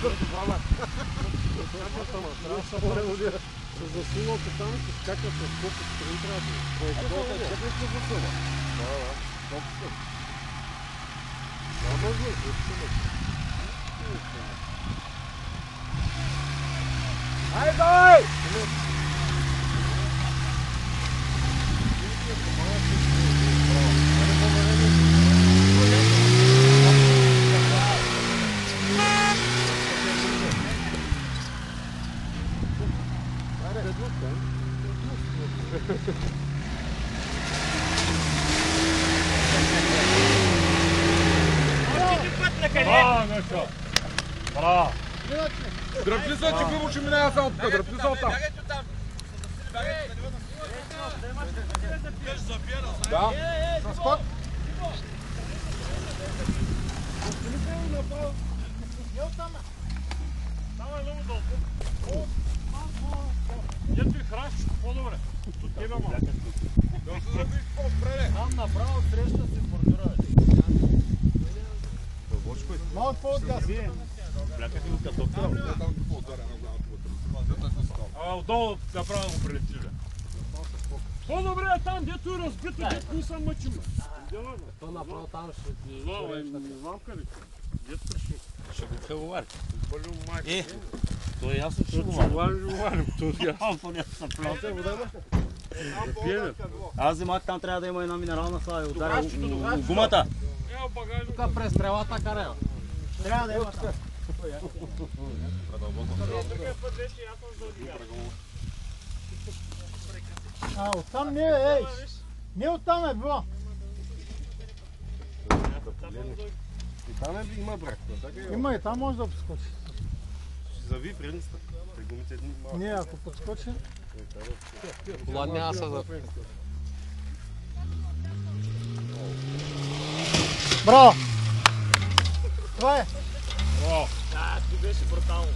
Се засилвате там, се скакат с колко страни трябва да е. Къде се засилва? Да, може ли? Ай, давай! Браво! Дръпни се, че хубаво ще минава само тук, дръпни се оттам. Да, с скок. Давай много дълго. Дето и храш, по-добре. От тебе малко. Да се забиш по-спреде. Там направо среща се бордюра. Малко по-отгаз. Блякате го като доктора. Отдолу направо го прилетиш. По-добре е там, дето е разбито, дето не съм мъчим. То направо там ще ти... Не знам къде. Дето Ще го хеловари. пълно майка. То е ясно, че ще го варим. Аз вземах, там трябва да има една минерална слава и ударя гумата. Тук през стрелата карева. Трябва да има така. Оттам не е, ей! Не оттам е било. И там има брак. Има и там може да подскочи. Зави предниста. Не, ако подскочи... Кола няма се за... Браво! Това е! Ти беше брутално.